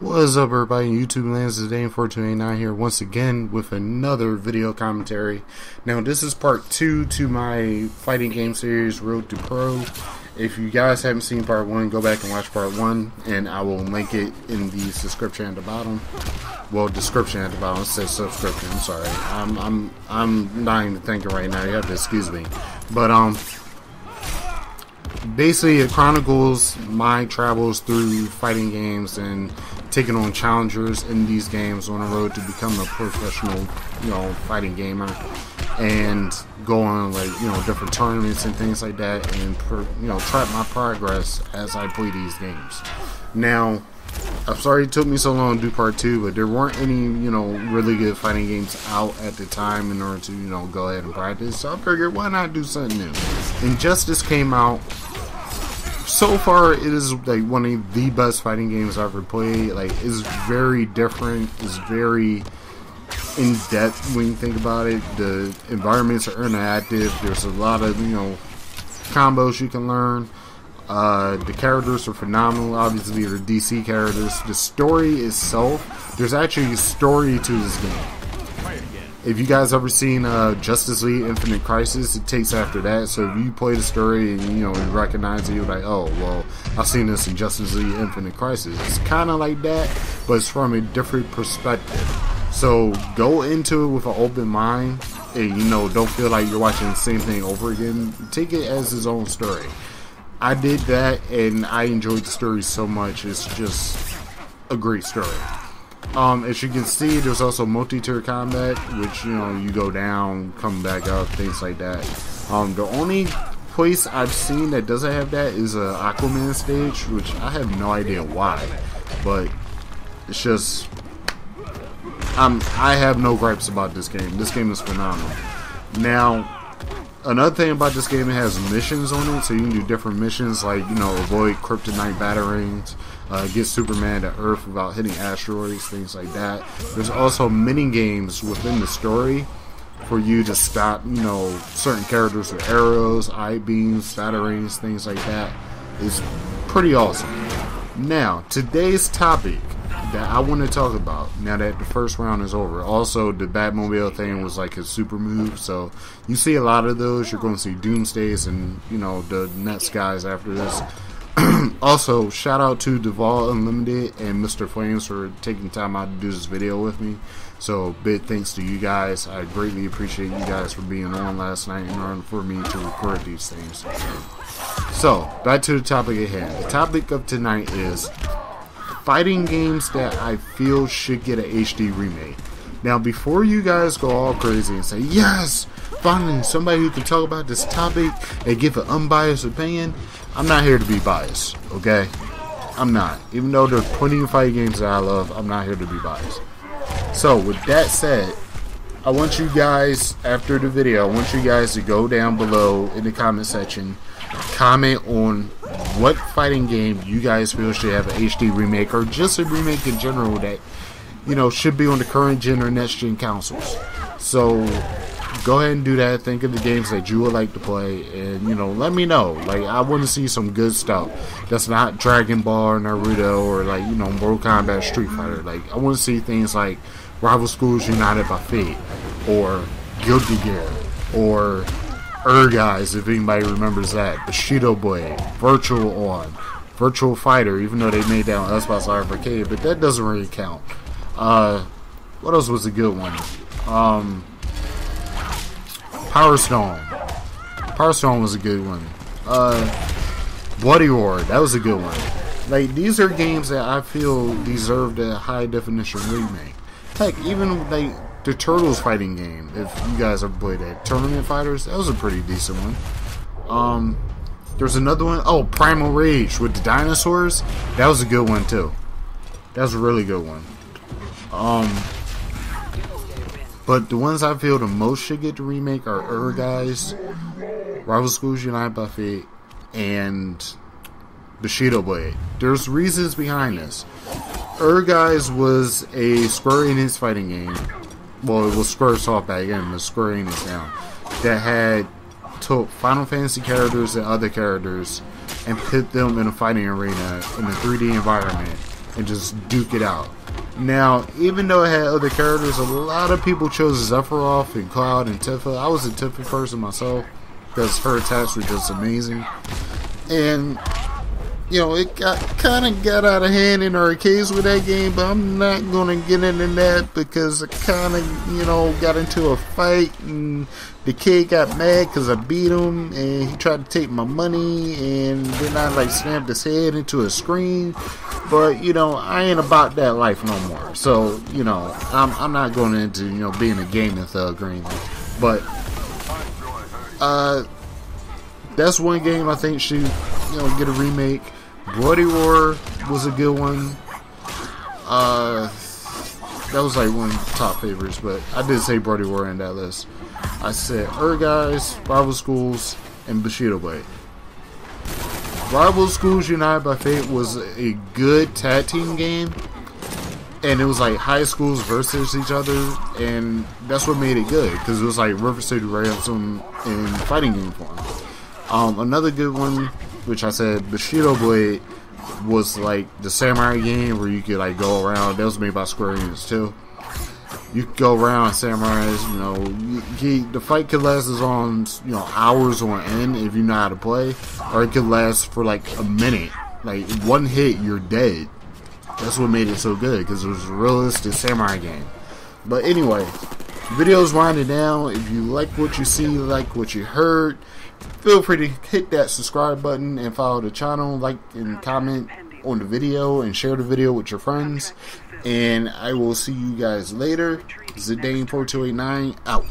What is up, everybody? YouTube lands today in 4289 here once again with another video commentary. Now, this is part 2 to my fighting game series, Road to Pro. If you guys haven't seen part 1, go back and watch part 1, and I will link it in the description at the bottom. Well, description at the bottom. It says subscription. I'm sorry. I'm not even thinking right now. You have to excuse me. But basically, it chronicles my travels through fighting games and taking on challengers in these games on the road to become a professional, fighting gamer, and go on different tournaments and things like that, and track my progress as I play these games. Now, I'm sorry it took me so long to do part 2, but there weren't any really good fighting games out at the time in order to go ahead and practice. So I figured, why not do something new? Injustice came out. So far, it is like one of the best fighting games I've ever played. Like, it's very different. It's very in depth when you think about it. The environments are interactive. There's a lot of combos you can learn. The characters are phenomenal. Obviously, they're DC characters. The story itself, there's actually a story to this game. If you guys ever seen Justice League Infinite Crisis, it takes after that. So if you play the story and you recognize it, you're like, oh, well, I've seen this in Justice League Infinite Crisis. It's kind of like that, but it's from a different perspective. So go into it with an open mind, and don't feel like you're watching the same thing over again. Take it as its own story. I did that, and I enjoyed the story so much. It's just a great story. As you can see, there's also multi-tier combat, which, you go down, come back up, things like that. The only place I've seen that doesn't have that is a Aquaman stage, which I have no idea why, but it's just, I have no gripes about this game. This game is phenomenal. Now, another thing about this game, it has missions on it, so you can do different missions, like, avoid kryptonite batarangs, get Superman to Earth without hitting asteroids, things like that. There's also mini games within the story for you to stop, certain characters with arrows, I-beams, batarangs, things like that. It's pretty awesome. Now, today's topic that I want to talk about, now that the first round is over. Also, the Batmobile thing was like his super move, so you see a lot of those. You're going to see Doomsdays and, the next guys after this. Also, shout out to Duvallunlimited and Mr. Flames for taking time out to do this video with me. So, big thanks to you guys. I greatly appreciate you guys for being on last night in order for me to record these things. So, back to the topic at hand. The topic of tonight is fighting games that I feel should get an HD remake. Now, before you guys go all crazy and say, yes, finally somebody who can talk about this topic and give an unbiased opinion, I'm not here to be biased, okay? I'm not. Even though there's plenty of fighting games that I love, I'm not here to be biased. So, with that said, I want you guys, after the video, I want you guys to go down below in the comment section, comment on what fighting game you guys feel should have an HD remake, or just a remake in general that, should be on the current gen or next gen consoles. So, go ahead and do that. Think of the games that you would like to play, and let me know. Like, I want to see some good stuff that's not Dragon Ball or Naruto or Mortal Kombat, Street Fighter. Like, I want to see things like Rival Schools United by Fate, or Guilty Gear, or Guys, if anybody remembers that, Bushido Blade, Virtual Fighter, even though they made that on Xbox Live Arcade, but that doesn't really count. What else was a good one? Power Stone was a good one. Bloody Roar, that was a good one. Like, these are games that I feel deserved a high definition remake. Heck, even like the Turtles fighting game, if you guys ever played that, Tournament Fighters, that was a pretty decent one. There's another one, Primal Rage with the dinosaurs, that was a good one too. That was a really good one. But the ones I feel the most should get the remake are Guys, Rival Schools United by Fate, and Bushido Blade. There's reasons behind this. Guys was a Square Enix fighting game. Well, it was Squaresoft back then, but Square Enix now. That had took Final Fantasy characters and other characters and put them in a fighting arena in a 3D environment and just duke it out. Now, even though it had other characters, a lot of people chose Sephiroth and Cloud and Tifa. I was a Tifa person myself because her attacks were just amazing. And you know, it kind of got out of hand in arcades with that game, but I'm not going to get into that because I kind of, you know, got into a fight and the kid got mad because I beat him and he tried to take my money and then I like snapped his head into a screen. But, you know, I ain't about that life no more. So, you know, I'm not going into, you know, being a gaming thug or anything. But, that's one game I think should, you know, get a remake. Bloody Roar was a good one. That was like one of the top favorites, but I did say Bloody Roar in that list. I said Guys, Rival Schools, and Bushido Blade. Rival Schools United by Fate was a good tag team game, and it was like high schools versus each other, and that's what made it good, because it was like River City Ransom in fighting game form. Another good one, which I said Bushido Blade, was like the samurai game where you could like go around. That was made by Square Enix too. You could go around samurais, you know, the fight could last as on, you know, hours on end if you know how to play, or it could last for like a minute. Like one hit, you're dead. That's what made it so good, because it was a realistic samurai game. But anyway, video's winding down. If you like what you see, like what you heard, feel free to hit that subscribe button and follow the channel, like and comment on the video, and share the video with your friends. And I will see you guys later. Zidane4289 out.